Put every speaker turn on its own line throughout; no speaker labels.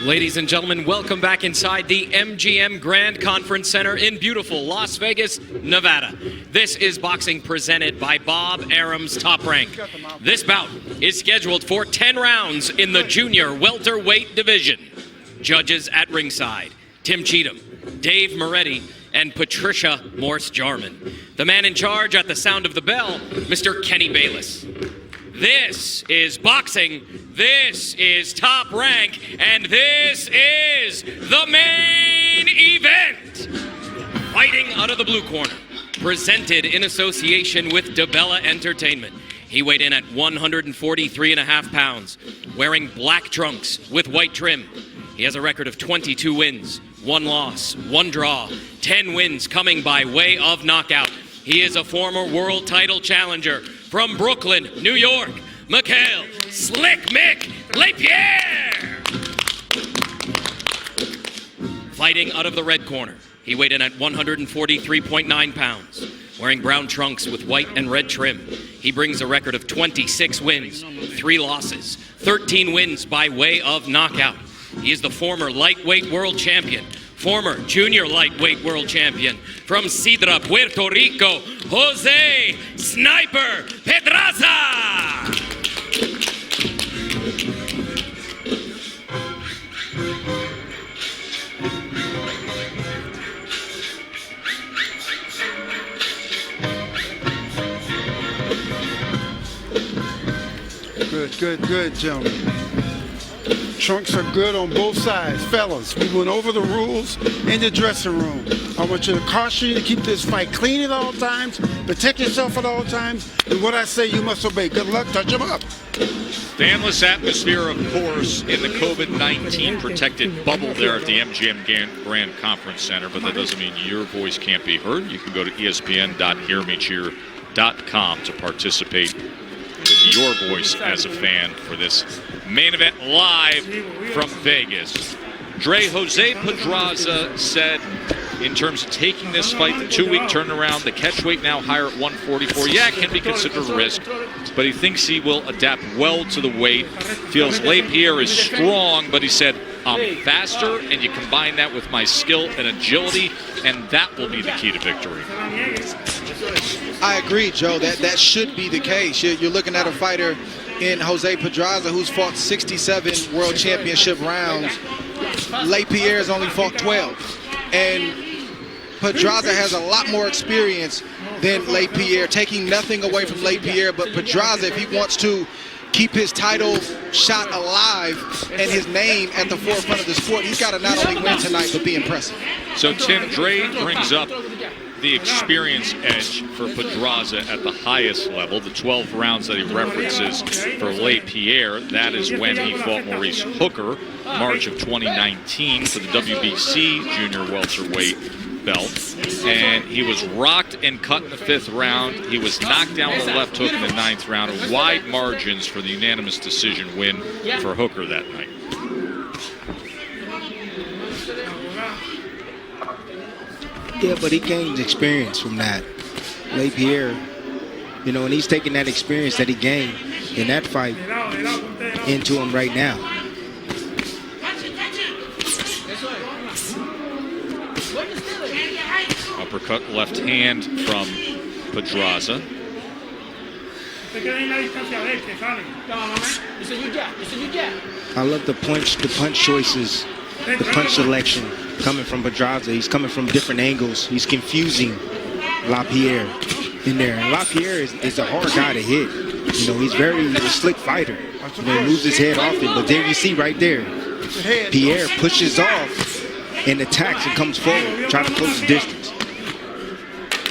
Ladies and gentlemen, welcome back inside the MGM Grand Conference Center in beautiful Las Vegas, Nevada. This is boxing presented by Bob Arum's Top Rank. This bout is scheduled for 10 rounds in the junior welterweight division. Judges at ringside, Tim Cheatham, Dave Moretti, and Patricia Morse-Jarman. The man in charge at the sound of the bell, Mr. Kenny Bayless. This is boxing, this is Top Rank, and this is the main event. Fighting out of the blue corner, presented in association with DeBella Entertainment. He weighed in at 143.5 pounds, wearing black trunks with white trim. He has a record of 22 wins, 1 loss, 1 draw, 10 wins coming by way of knockout. He is a former world title challenger from Brooklyn, New York, Mikkel Slick Mick Lespierre. Fighting out of the red corner, he weighed in at 143.9 pounds, wearing brown trunks with white and red trim. He brings a record of 26 wins, 3 losses, 13 wins by way of knockout. He is the former lightweight world champion, former junior lightweight world champion from Sidra, Puerto Rico, Jose Sniper Pedraza.
Good, gentlemen. Trunks are good on both sides. Fellas, we went over the rules in the dressing room. I want you to caution you to keep this fight clean at all times, protect yourself at all times, and what I say you must obey. Good luck, touch them up.
Fanless atmosphere, of course, in the COVID-19 protected bubble there at the MGM Grand Conference Center, but that doesn't mean your voice can't be heard. You can go to espn.hearmecheer.com to participate with your voice as a fan for this main event live from Vegas. Jose Pedraza said, in terms of taking this fight, the 2-week turnaround, the catch weight now higher at 144. Yeah, it can be considered a risk, but he thinks he will adapt well to the weight. Feels Lespierre is strong, but he said, I'm faster, and you combine that with my skill and agility, and that will be the key to victory.
I agree, Joe. That should be the case. You're looking at a fighter in Jose Pedraza who's fought 67 world championship rounds. Lespierre's only fought 12. And Pedraza has a lot more experience than Lespierre, taking nothing away from Lespierre, but Pedraza, if he wants to keep his title shot alive and his name at the forefront of the sport, he's got to not only win tonight, but be impressive.
So Tim, Dre brings up the experience edge for Pedraza at the highest level. The 12 rounds that he references for Lespierre, that is when he fought Maurice Hooker, March of 2019 for the WBC junior welterweight belt. And he was rocked and cut in the 5th round. He was knocked down with a left hook in the 9th round. Wide margins for the unanimous decision win for Hooker that night.
Yeah, but he gained experience from that. Lespierre, you know, and he's taking that experience that he gained in that fight into him right now.
Uppercut left hand from Pedraza.
I love the punch choices, the punch selection coming from Pedraza. He's coming from different angles. He's confusing Lespierre in there. And Lespierre is a hard guy to hit. You know, he's a slick fighter. You know, he moves his head often, but there you see right there, Pierre pushes off and attacks and comes forward, trying to close the distance.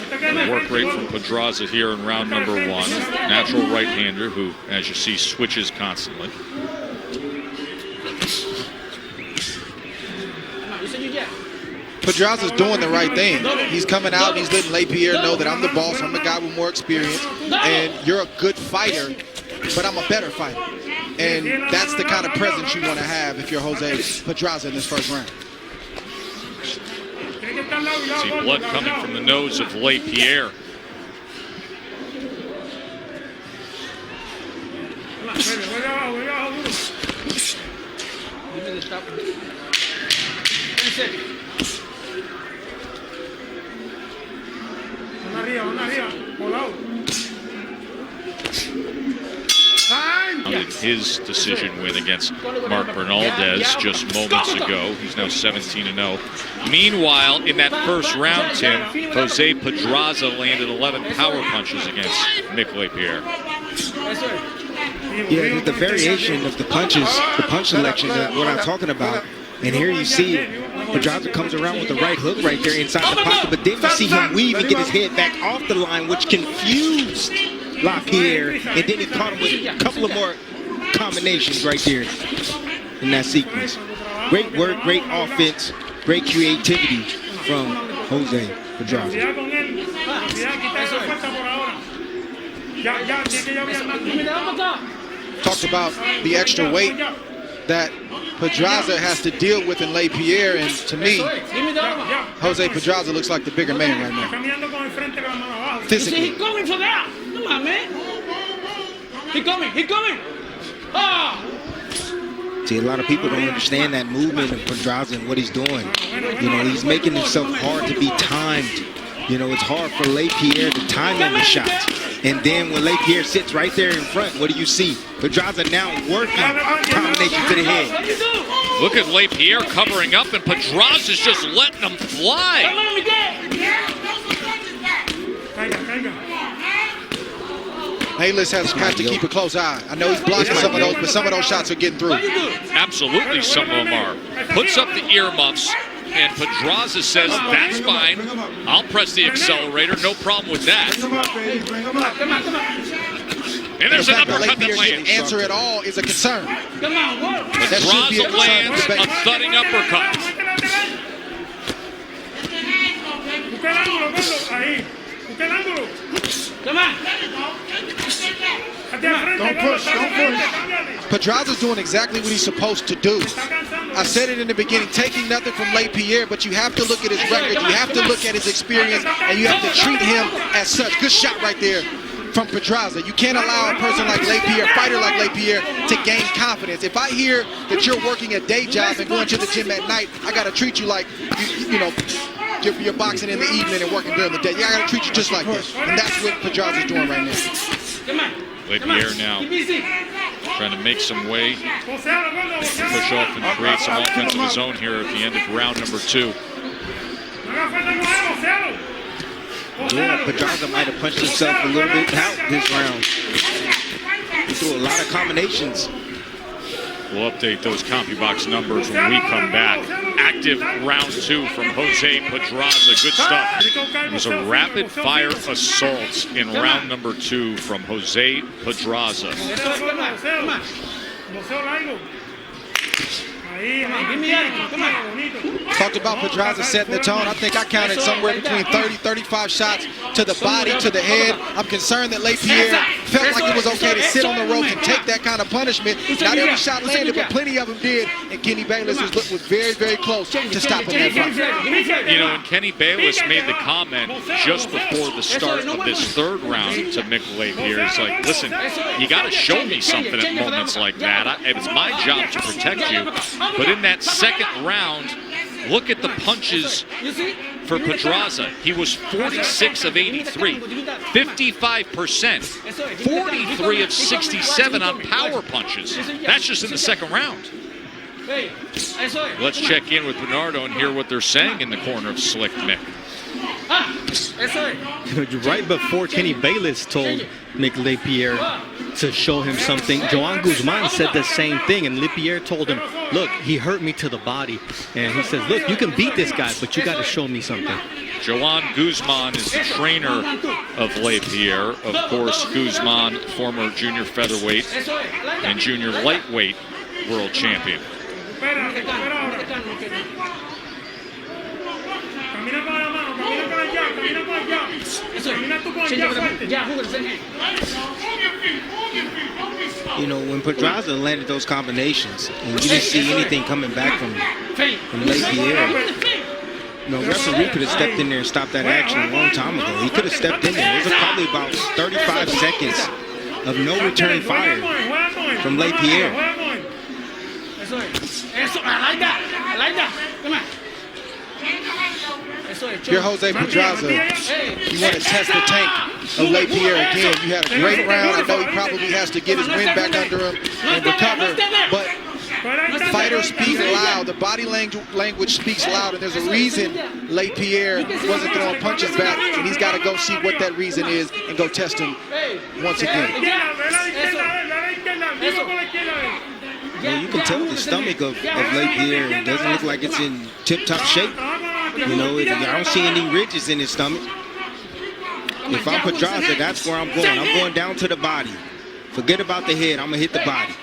The work rate from Pedraza here in round number 1. Natural right-hander who, as you see, switches constantly.
Pedraza's doing the right thing. He's coming out, he's letting Lespierre know that I'm the boss, I'm the guy with more experience, and you're a good fighter, but I'm a better fighter. And that's the kind of presence you want to have if you're Jose Pedraza in this first round.
See blood coming from the nose of Lespierre. His decision win against Mark Bernaldez just moments ago. He's now 17-0. Meanwhile, in that first round, Tim, Jose Pedraza landed 11 power punches against Mikkel Lespierre.
Yeah, the variation of the punches, the punch selection is what I'm talking about. And here you see Pedraza comes around with the right hook right there inside the pocket, but then you see him weave and get his head back off the line, which confused Lespierre, and then he caught him with a couple of more combinations right there in that sequence. Great work, great offense, great creativity from Jose Pedraza.
Talked about the extra weight that Pedraza has to deal with in Lespierre, and to me, Jose Pedraza looks like the bigger man right now. Physically.
He's coming for that. Come on, man. He's coming. Ah!
See, a lot of people don't understand that movement of Pedraza and what he's doing. You know, he's making himself hard to be timed. You know, it's hard for Lespierre to time in the shots. And then when Lespierre sits right there in front, what do you see? Pedraza now working combination to the head.
Look at Lespierre covering up, and Pedraza's just letting him fly.
Bayless has got to keep a close eye. I know he's blocking some of those, but some of those shots are getting through.
Absolutely, some of them are. Puts up the earmuffs, and Pedraza says, that's fine. I'll press the accelerator, no problem with that. And there's an uppercut that lands.
Answer at all is a concern.
Pedraza lands a thudding uppercut.
Don't push.
Pedraza's doing exactly what he's supposed to do. I said it in the beginning, taking nothing from Lespierre, but you have to look at his record, you have to look at his experience, and you have to treat him as such. Good shot right there from Pedraza. You can't allow a person like Lespierre, a fighter like Lespierre, to gain confidence. If I hear that you're working a day job and going to the gym at night, I got to treat you like, you know, you're boxing in the evening and working during the day. Yeah, I got to treat you just like this. And that's what Pedraza's doing right now.
Lespierre now trying to make some way, push off and create some offense of his own here at the end of round number 2.
Yeah, Pedraza might have punched himself a little bit out this round. He threw a lot of combinations.
We'll update those CompuBox numbers when we come back. Active round 2 from Jose Pedraza. Good stuff. It was a rapid-fire assault in round number 2 from Jose Pedraza.
Talked about Pedraza setting the tone. I think I counted somewhere between 30, 35 shots to the body, to the head. I'm concerned that Lespierre felt like it was okay to sit on the rope and take that kind of punishment. Not every shot landed, but plenty of them did. And Kenny Bayless was very, very close to stopping that fight.
You know, and Kenny Bayless made the comment just before the start of this third round to Mikkel Lespierre. He's like, listen, you got to show me something at moments like that. It's my job to protect you. But in that second round, look at the punches for Pedraza. He was 46 of 83, 55%, 43 of 67 on power punches. That's just in the second round. Let's check in with Bernardo and hear what they're saying in the corner of Slick Mick.
Right before Kenny Bayless told Mikkel Lespierre to show him something, Joan Guzman said the same thing, and Lespierre told him, look, he hurt me to the body. And he says, look, you can beat this guy, but you got to show me something.
Joan Guzman is the trainer of Lespierre. Of course, Guzman, former junior featherweight and junior lightweight world champion.
You know, when Pedraza landed those combinations, and you didn't see anything coming back from Lespierre, you know, referee could have stepped in there and stopped that action a long time ago. He could have stepped in there. It was probably about 35 seconds of no return fire from Lespierre.
like that. I like that. Come on.
You're Jose Pedraza. You want to test the tank of Lespierre again. You had a great round. I know he probably has to get his wind back under him and recover, but fighters speak loud. The body language speaks loud, and there's a reason Lespierre wasn't throwing punches back, and he's got to go see what that reason is and go test him once again.
Well, you can tell the stomach of Lespierre doesn't look like it's in tip-top shape. You know, I don't see any ridges in his stomach. If I'm Pedraza, that's where I'm going. I'm going down to the body. Forget about the head. I'm going to hit the body.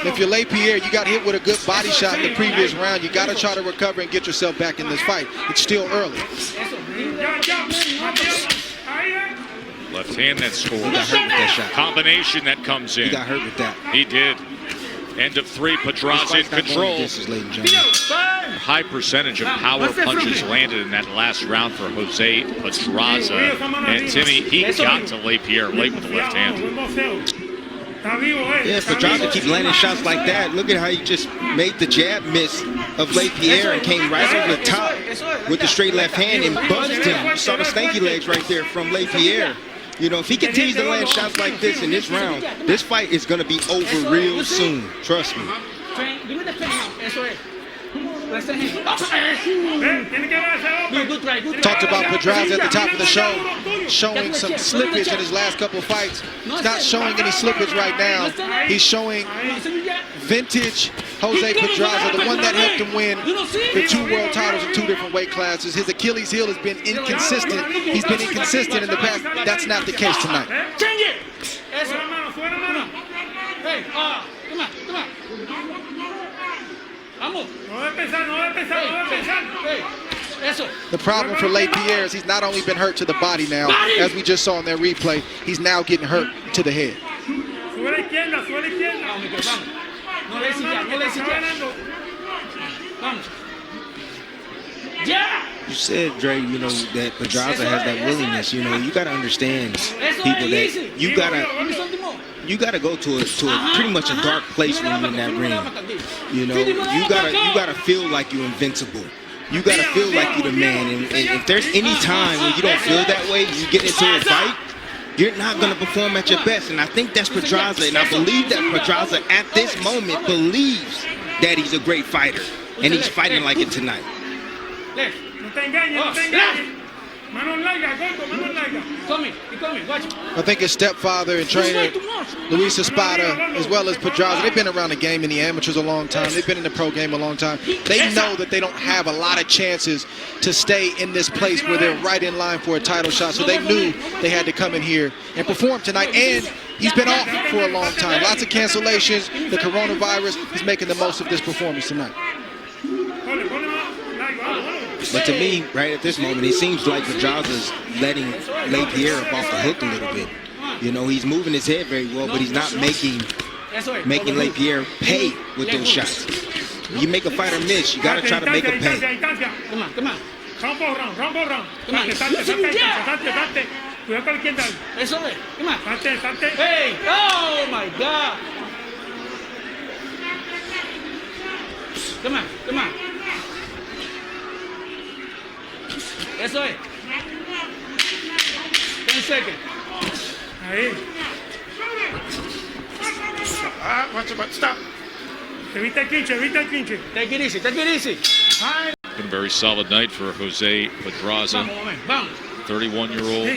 If you're Lespierre, you got hit with a good body shot in the previous round. You got to try to recover and get yourself back in this fight. It's still early.
Left hand that scores.
He got hurt with that shot.
Combination that comes in.
He got hurt with that.
He did. End of 3, Pedraza in control. High percentage of power punches landed in that last round for Jose Pedraza. And Timmy, he got to Lespierre late with the left hand.
Yeah, Pedraza keeps landing shots like that. Look at how he just made the jab miss of Lespierre and came right over the top with the straight left hand and buzzed him. You saw the stanky legs right there from Lespierre. You know, if he continues to land shots like this in this round, this fight is going to be over real soon. Trust me.
Talked about Pedraza at the top of the show, showing some slippage in his last couple of fights. He's not showing any slippage right now. He's showing vintage Jose Pedraza, the one that helped him win the 2 world titles in 2 different weight classes. His Achilles heel has been inconsistent. He's been inconsistent in the past. That's not the case tonight.
Change it. Hey, come on, come on.
The problem for Lespierre is he's not only been hurt to the body now, as we just saw in their replay, he's now getting hurt to the head.
You said, Dre, you know, that Pedraza has that willingness. You know, you got to understand, people, that you gotta go to a pretty much a dark place when you're in that ring. You know, you gotta feel like you're invincible. You gotta feel like you're the man. And if there's any time when you don't feel that way, you get into a fight, you're not gonna perform at your best. And I think that's Pedraza, and I believe that Pedraza at this moment believes that he's a great fighter, and he's fighting like it tonight.
I think his stepfather and trainer, Luis Espada, as well as Pedraza, they've been around the game in the amateurs a long time. They've been in the pro game a long time. They know that they don't have a lot of chances to stay in this place where they're right in line for a title shot. So they knew they had to come in here and perform tonight. And he's been off for a long time. Lots of cancellations, the coronavirus. He's making the most of this performance tonight.
But to me, right at this moment, it seems like Pedraza's letting Lespierre up off the hook a little bit. You know, he's moving his head very well, but he's not making Lespierre pay with those shots. You make a fighter miss, you got to try to make him pay.
Come on, come on. Come on. Hey, oh my God. Come on, come on. Eso es. 10 seconds.
Ahí. Watch it, stop. Evita el clinche,
Take it easy, take it easy.
Been a very solid night for Jose Pedraza. 31-year-old,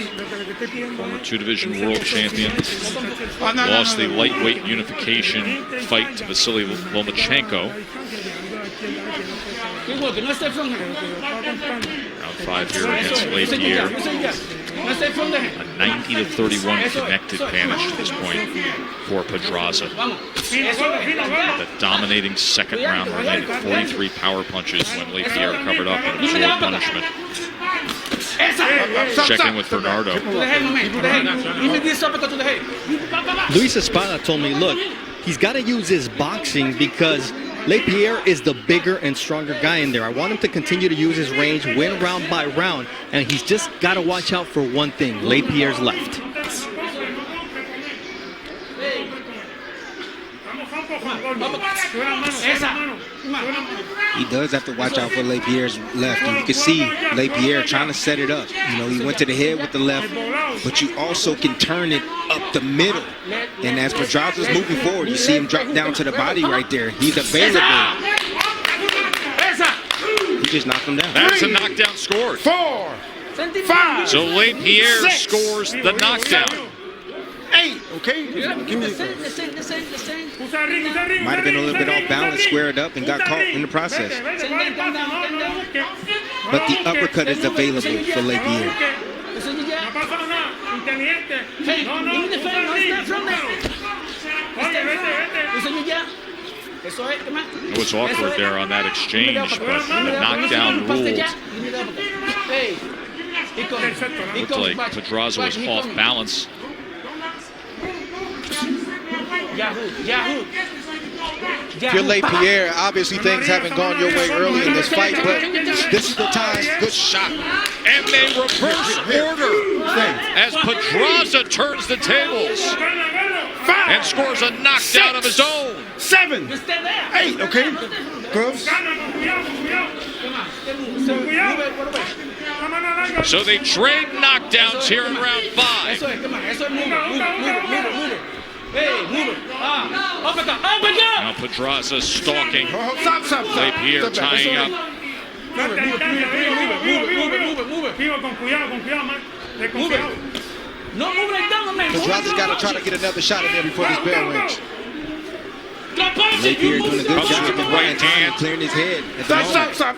former 2-division world champion. Lost the lightweight unification fight to Vasily Lomachenko. Round 5 here against Lespierre. A 90-31 connected advantage to this point for Pedraza. The dominating second round where landed 43 power punches when Lespierre covered up and absorbed punishment. Check in with Bernardo.
Luis Espada told me, look, he's got to use his boxing because Lespierre is the bigger and stronger guy in there. I want him to continue to use his range, win round by round, and he's just got to watch out for one thing, Lespierre's left.
He does have to watch out for Lespierre's left. And you can see Lespierre trying to set it up. You know, he went to the head with the left, but you also can turn it up the middle. And as Pedraza's moving forward, you see him drop down to the body right there. He's available. He just knocked him down.
That's a knockdown scored.
4, 5.
So Lespierre
6.
scores the knockdown.
8. Okay. Give me the
Might have been a little bit off balance, squared up, and got caught in the process. But the uppercut is available for Lespierre.
It was awkward there on that exchange, but the knockdown ruled. Looked like Pedraza was off balance.
If you're Lespierre, obviously things haven't gone your way early in this fight, but this is the time. Good shot.
And they reverse order as Pedraza turns the tables and scores a knockdown of his own.
7, 8. Okay. Gloves.
So they trade knockdowns here in round 5. Now Pedraza stalking.
Stop.
Lespierre tying up.
Pedraza's got to try to get another shot in there before this bell rings.
Lespierre doing a good
Comes
job
with the
of
right hand.
clearing his head. At the moment.
Stop.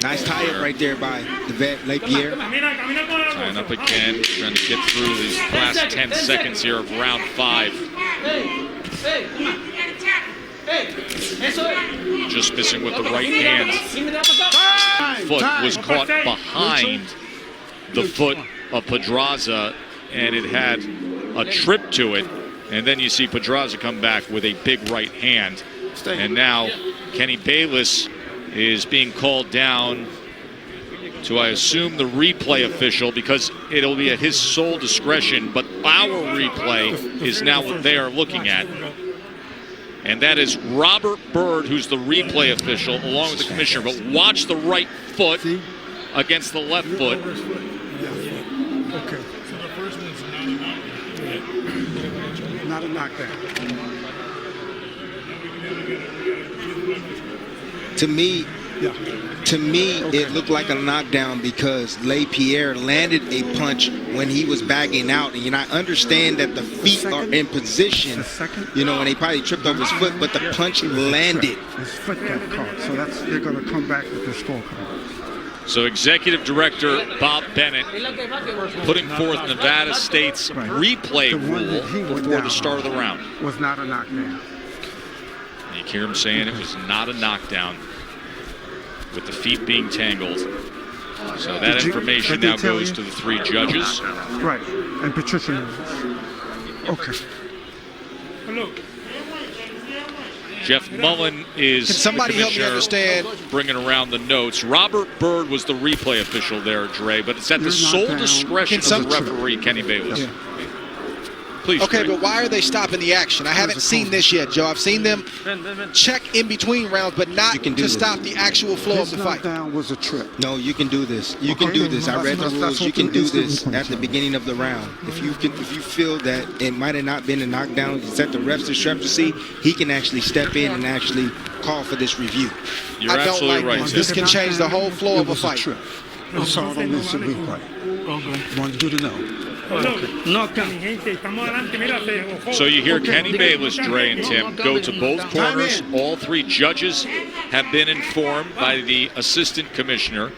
Nice tie-up right there by the vet, Lespierre.
Tying up again, trying to get through these last 10 seconds here of round 5. Just missing with the right hand. Foot was caught behind the foot of Pedraza, and it had a trip to it. And then you see Pedraza come back with a big right hand. And now Kenny Bayless is being called down to, I assume, the replay official, because it'll be at his sole discretion, but our replay is now what they are looking at. And that is Robert Byrd, who's the replay official, along with the commissioner. But watch the right foot against the left foot.
Okay.
So the first one's
Not a knockdown.
To me, it looked like a knockdown because Lespierre landed a punch when he was bagging out. And I understand that the feet are in position, and they probably tripped over his foot, but the punch landed.
His foot got caught, so they're going to come back with the scorecard.
So Executive Director Bob Bennett putting forth Nevada State's replay rule before the start of the round.
Was not a knockdown.
You hear him saying it was not a knockdown, with the feet being tangled. So that information now goes to the 3 judges.
Right, and Patricia knows. Okay.
Jeff Mullen is
Can somebody
the
help me understand?
bringing around the notes. Robert Byrd was the replay official there, Dre, but it's at the sole discretion of the referee, Kenny Bayless.
Yeah.
Please,
Okay,
Dre.
but why are they stopping the action? I haven't seen this yet, Joe. I've seen them check in between rounds, but not to stop the actual flow of
His
the fight.
knockdown was a trip.
No, you can do this. You can
Okay,
do this. I read the
that's
rules. You
what
can
the
do
instant
this
replay
at the
said.
beginning of the round. If you feel that it might have not been a knockdown, it's at the ref's discrepancy, he can actually step in and actually call for this review.
You're
I don't
absolutely
like
right,
this.
Tim.
This can change the whole flow
It
of a
was
fight.
trip. I saw it on this replay. Wanted you to know.
So you hear Kenny Bayless, Dre, and Tim go to both corners. All 3 judges have been informed by the assistant commissioner.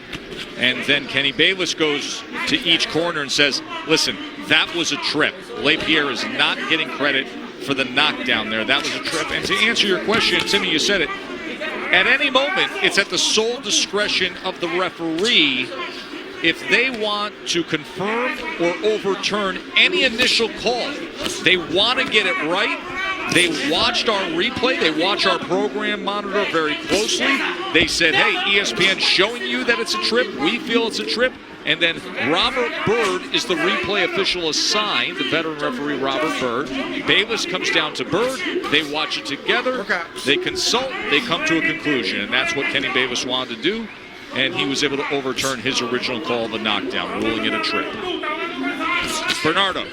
And then Kenny Bayless goes to each corner and says, listen, that was a trip. Lespierre is not getting credit for the knockdown there. That was a trip. And to answer your question, Timmy, you said it. At any moment, it's at the sole discretion of the referee if they want to confirm or overturn any initial call. They want to get it right. They watched our replay. They watch our program monitor very closely. They said, hey, ESPN's showing you that it's a trip. We feel it's a trip. And then Robert Bird is the replay official assigned, the veteran referee Robert Bird. Bayless comes down to Bird. They watch it together. They consult. They come to a conclusion. And that's what Kenny Bayless wanted to do. And he was able to overturn his original call of the knockdown, ruling it a trip. Bernardo.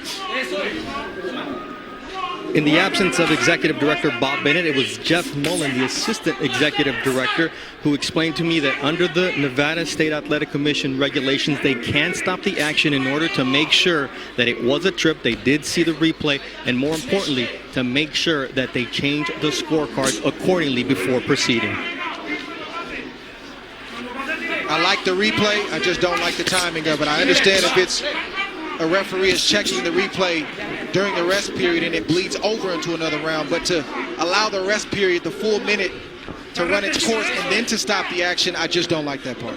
In the absence of Executive Director Bob Bennett, it was Jeff Mullen, the Assistant Executive Director, who explained to me that under the Nevada State Athletic Commission regulations, they can stop the action in order to make sure that it was a trip, they did see the replay, and more importantly, to make sure that they change the scorecards accordingly before proceeding.
I like the replay. I just don't like the timing of it. I understand if it's a referee is checking the replay during the rest period and it bleeds over into another round, but to allow the rest period, the full minute, to run its course and then to stop the action, I just don't like that part.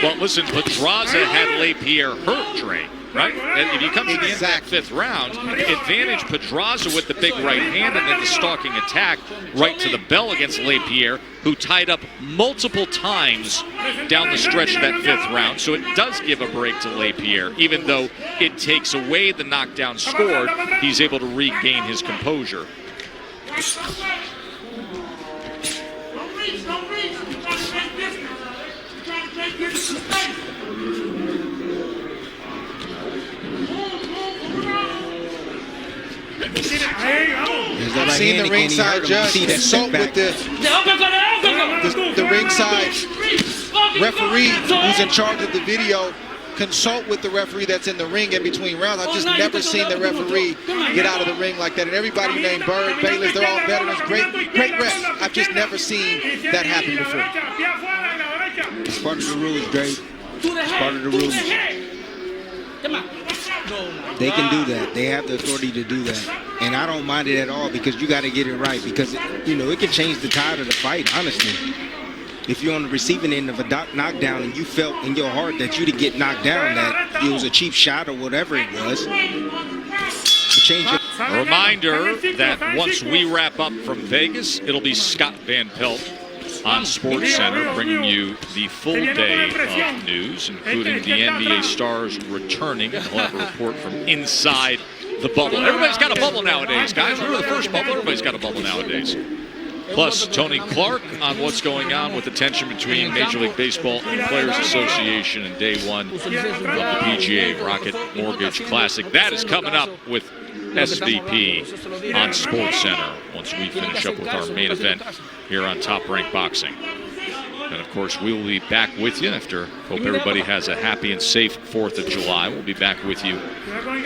Well, listen, Pedraza had Lespierre hurt, Dre, right? And if you come to the end of that fifth round, advantage Pedraza with the big right hand and then the stalking attack right to the bell against Lespierre, who tied up multiple times down the stretch of that fifth round. So it does give a break to Lespierre. Even though it takes away the knockdown scored, he's able to regain his composure.
I've seen the ringside judge consult with the ringside referee who's in charge of the video, consult with the referee that's in the ring in between rounds. I've just never seen the referee get out of the ring like that. And everybody named Bird, Bayless, they're all veterans, great refs. I've just never seen that happen before.
It's part of the rules, Dre. It's part of the rules. They can do that. They have the authority to do that. And I don't mind it at all because you got to get it right because, it can change the tide of the fight, honestly. If you're on the receiving end of a knockdown and you felt in your heart that you didn't get knocked down, that it was a cheap shot or whatever it was, change it.
A reminder that once we wrap up from Vegas, it'll be Scott Van Pelt on SportsCenter, bringing you the full day of news, including the NBA stars returning. We'll have a report from inside the bubble. Everybody's got a bubble nowadays, guys. Remember the first bubble? Everybody's got a bubble nowadays. Plus, Tony Clark on what's going on with the tension between Major League Baseball and Players Association and day one of the PGA Rocket Mortgage Classic. That is coming up with SVP on SportsCenter once we finish up with our main event here on Top Rank Boxing. And of course, we will be back with you after. Hope everybody has a happy and safe 4th of July. We'll be back with you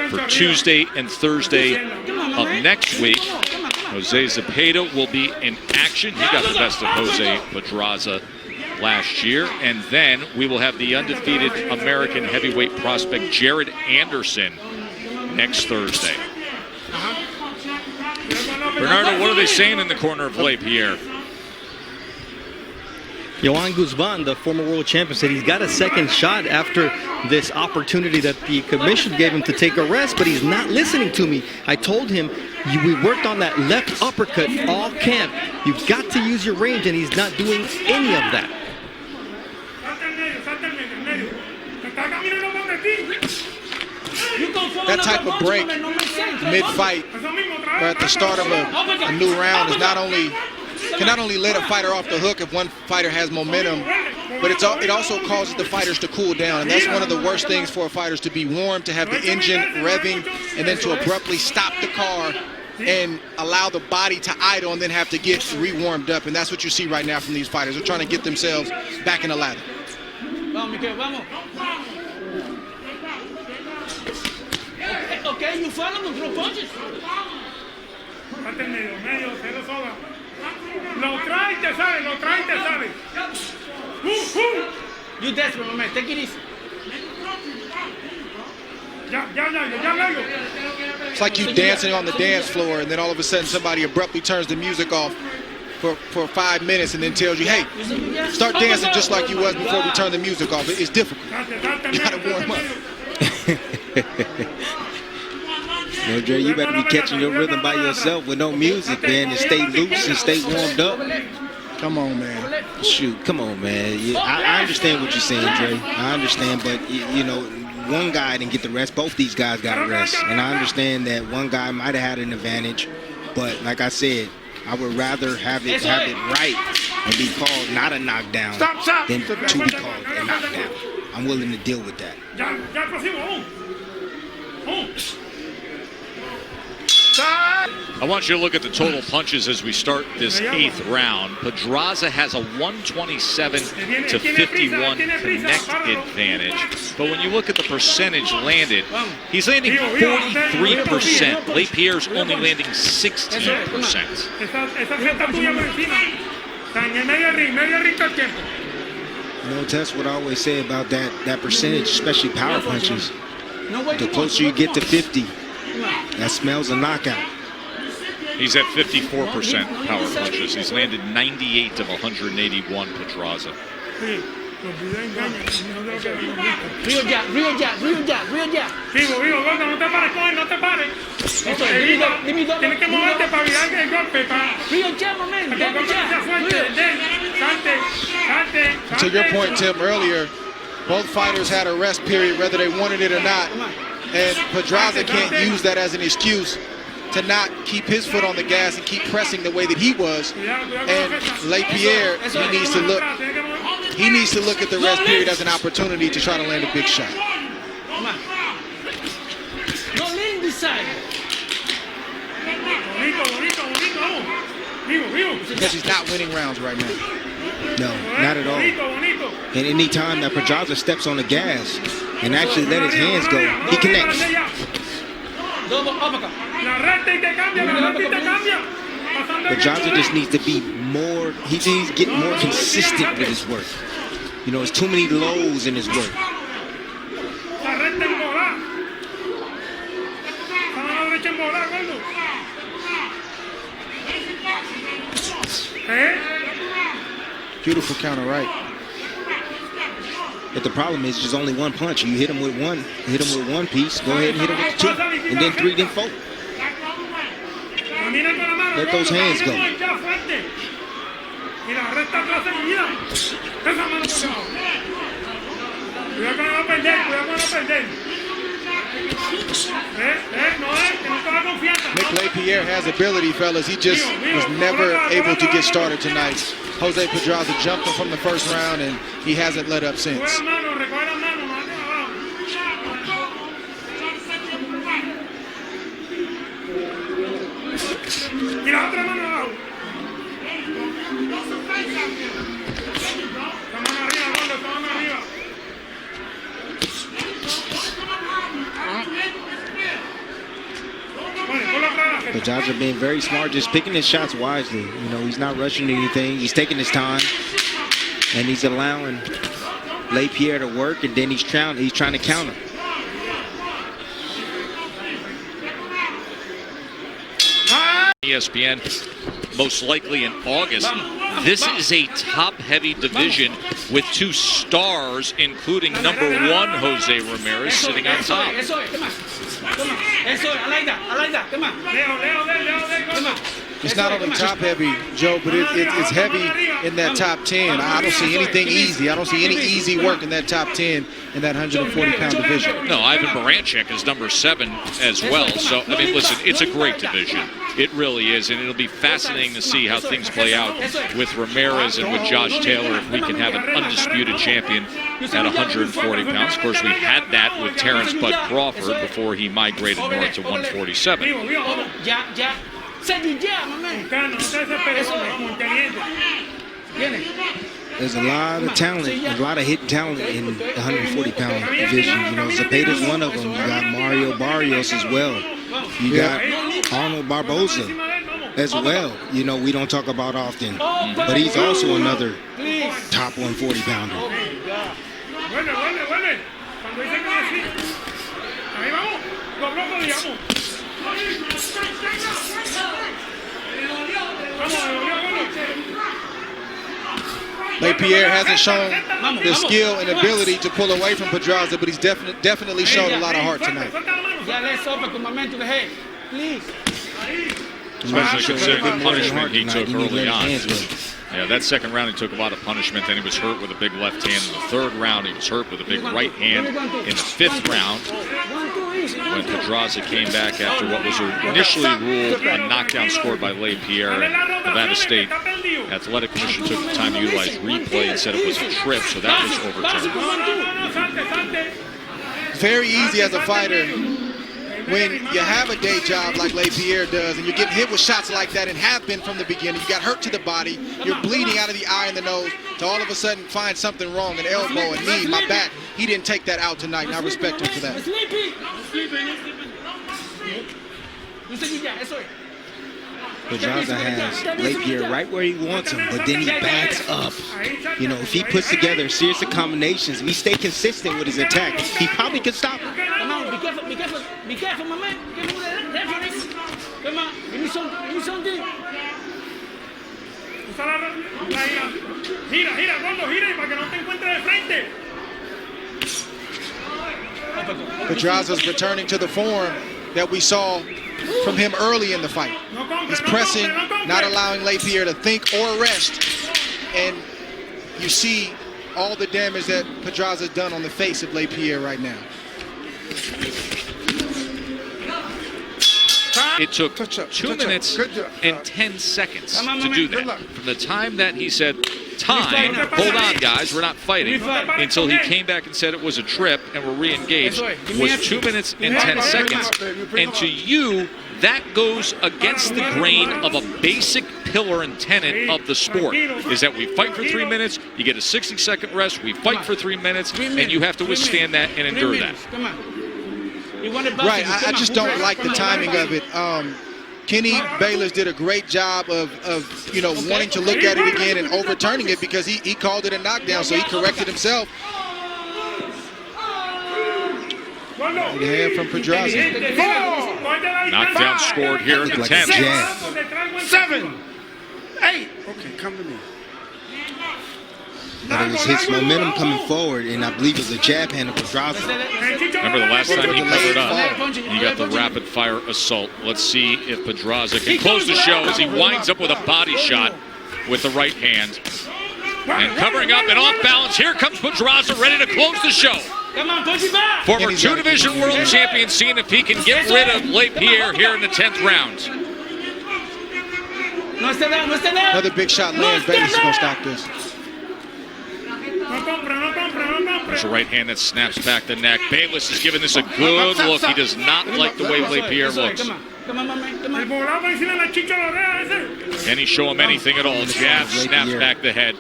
for Tuesday and Thursday of next week. Jose Zepeda will be in action. He got the best of Jose Pedraza last year. And then we will have the undefeated American heavyweight prospect Jared Anderson next Thursday. Bernardo, what are they saying in the corner of Lespierre?
Joan Guzman, the former world champion, said he's got a second shot after this opportunity that the commission gave him to take a rest, but he's not listening to me. I told him, we worked on that left uppercut all camp. You've got to use your range, and he's not doing any of that.
That type of break mid-fight or at the start of a new round is can not only let a fighter off the hook if one fighter has momentum, but it also causes the fighters to cool down. And that's one of the worst things for fighters, to be warm, to have the engine revving, and then to abruptly stop the car and allow the body to idle and then have to get re-warmed up. And that's what you see right now from these fighters. They're trying to get themselves back in the ladder.
Okay, you follow them, throw punches. You desperate, my man. Take it easy.
It's like you dancing on the dance floor, and then all of a sudden somebody abruptly turns the music off for 5 minutes and then tells you, hey, start dancing just like you was before we turn the music off. It's difficult. You gotta warm up.
No, Dre, you better be catching your rhythm by yourself with no music, man, and stay loose and stay warmed up.
Come on, man.
Shoot, come on, man. I understand what you're saying, Dre. I understand, but, you know, one guy didn't get the rest. Both these guys got rest. And I understand that one guy might have had an advantage. But like I said, I would rather have it right and be called not a knockdown than to be called a knockdown. I'm willing to deal with that.
I want you to look at the total punches as we start this 8th round. Pedraza has a 127 to 51 connect advantage. But when you look at the percentage landed, he's landing 43%. Lespierre's only landing 16%.
You know, that's what I always say about that percentage, especially power punches. The closer you get to 50, that smells a knockout.
He's at 54% power punches. He's landed 98 of 181, Pedraza.
Río ya. Vivo, gordo, no te pares, coge, no te pares. Tienes que moverte para virar el golpe. Río ya, momento.
To your point, Tim, earlier, both fighters had a rest period, whether they wanted it or not. And Pedraza can't use that as an excuse to not keep his foot on the gas and keep pressing the way that he was. And Lespierre, he needs to look at the rest period as an opportunity to try to land a big shot.
No lean this side.
Because he's not winning rounds right now.
No, not at all. And any time that Pedraza steps on the gas and actually let his hands go, he connects. Pedraza just needs to be more, he needs to get more consistent with his work. You know, there's too many lows in his work.
Beautiful counter right.
But the problem is there's only one punch. You hit him with one piece, go ahead and hit him with two, and then three, then four. Let those hands go.
Mikkel Lespierre has ability, fellas. He just was never able to get started tonight. Jose Pedraza jumped him from the first round, and he hasn't let up since.
Pedraza being very smart, just picking his shots wisely. You know, he's not rushing anything. He's taking his time, and he's allowing Lespierre to work, and then he's trying to counter.
ESPN, most likely in August. This is a top-heavy division with two stars, including number 1 Jose Ramirez sitting on top.
It's not only top heavy, Joe, but it's heavy in that top 10. I don't see anything easy. I don't see any easy work in that top 10 in that 140-pound division.
No, Ivan Baranchik is number 7 as well. So, I mean, listen, it's a great division. It really is, and it'll be fascinating to see how things play out with Ramirez and with Josh Taylor if we can have an undisputed champion at 140 pounds. Of course, we had that with Terrence Bud Crawford before he migrated north to 147.
There's a lot of talent, a lot of hidden talent in the 140-pound division. You know, Zepeda's one of them. You got Mario Barrios as well. You got Arnold Barboza as well. You know, we don't talk about often, but he's also another top 140-pounder.
Lespierre hasn't shown the skill and ability to pull away from Pedraza, but he's definitely shown a lot of heart tonight.
Especially considering the punishment he took early on. Yeah, that second round he took a lot of punishment. Then he was hurt with a big left hand. In the third round he was hurt with a big right hand. In the fifth round, when Pedraza came back after what was initially ruled a knockdown scored by Lespierre, Nevada State Athletic Commission took the time to utilize replay and said it was a trip, so that was overturned.
Very easy as a fighter when you have a day job like Lespierre does and you're getting hit with shots like that and have been from the beginning. You got hurt to the body, you're bleeding out of the eye and the nose, to all of a sudden find something wrong, an elbow, a knee, my back. He didn't take that out tonight, and I respect him for that.
Pedraza has Lespierre right where he wants him, but then he backs up. You know, if he puts together a series of combinations and he stay consistent with his attack, he probably could stop him.
Come on, be careful, my man. Come on, give me something. Gira, cuando gira para que no te encuentre de frente.
Pedraza's returning to the form that we saw from him early in the fight. He's pressing, not allowing Lespierre to think or rest. And you see all the damage that Pedraza's done on the face of Lespierre right now.
It took 2 minutes and 10 seconds to do that. From the time that he said, time, hold on guys, we're not fighting, until he came back and said it was a trip and we're re-engaged, was 2 minutes and 10 seconds. And to you, that goes against the grain of a basic pillar and tenet of the sport, is that we fight for 3 minutes, you get a 60-second rest, we fight for 3 minutes, and you have to withstand that and endure that.
Right, I just don't like the timing of it. Kenny Bayless did a great job of you know, wanting to look at it again and overturning it because he called it a knockdown, so he corrected himself. Good hand from Pedraza.
Knockdown scored here in the 10th.
7, 8. Okay, come to me.
But it was his momentum coming forward, and I believe it was a jab hand of Pedraza.
Remember the last time he covered up, he got the rapid fire assault. Let's see if Pedraza can close the show as he winds up with a body shot with the right hand. And covering up and off balance, here comes Pedraza ready to close the show. Former 2-division world champion, seeing if he can get rid of Lespierre here in the 10th round.
Another big shot lands. Bayless is going to stop this.
There's a right hand that snaps back the neck. Bayless is giving this a good look. He does not like the way Lespierre looks. Can he show him anything at all? Jab snaps back the head.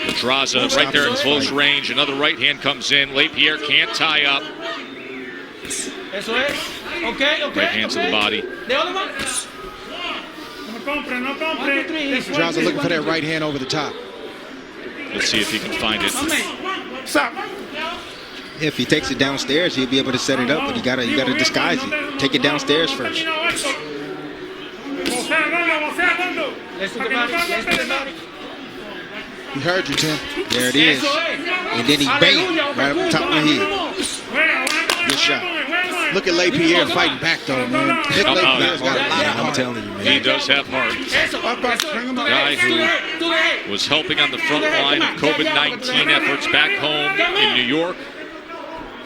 Pedraza right there in close range. Another right hand comes in. Lespierre can't tie up. Right hand to the body.
Pedraza looking for that right hand over the top.
Let's see if he can find it.
Stop.
If he takes it downstairs, he'll be able to set it up, but you gotta disguise it. Take it downstairs first.
He heard you, Tim.
There it is. And then he bang right up the top of the head. Good shot.
Look at Lespierre fighting back, though, man. Lespierre's got a lot of
I'm
heart.
telling you, man.
He does have heart. Guy who was helping on the front line of COVID-19 efforts back home in New York.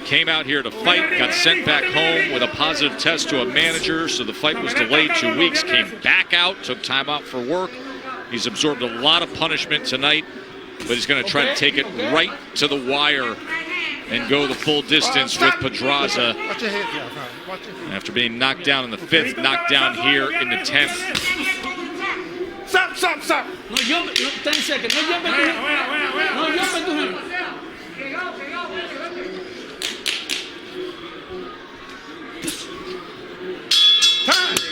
Came out here to fight, got sent back home with a positive test to a manager, so the fight was delayed 2 weeks. Came back out, took time out for work. He's absorbed a lot of punishment tonight, but he's going to try to take it right to the wire and go the full distance with Pedraza. After being knocked down in the 5th, knocked down here in the 10th.
Stop.
No jump, 10 seconds. No jump into him. No jump into him.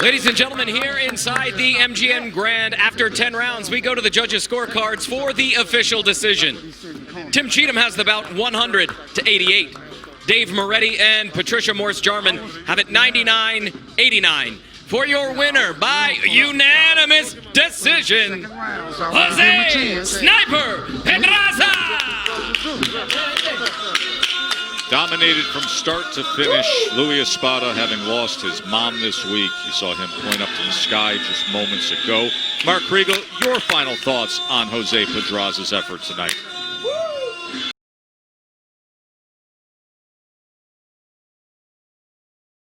Ladies and gentlemen, here inside the MGM Grand, after 10 rounds, we go to the judges' scorecards for the official decision. Tim Cheatham has the bout 100-88. Dave Moretti and Patricia Morse-Jarman have it 99-89. For your winner by unanimous decision, Jose Sniper Pedraza!
Dominated from start to finish. Louis Espada, having lost his mom this week. You saw him point up to the sky just moments ago. Mark Kriegel, your final thoughts on Jose Pedraza's effort tonight?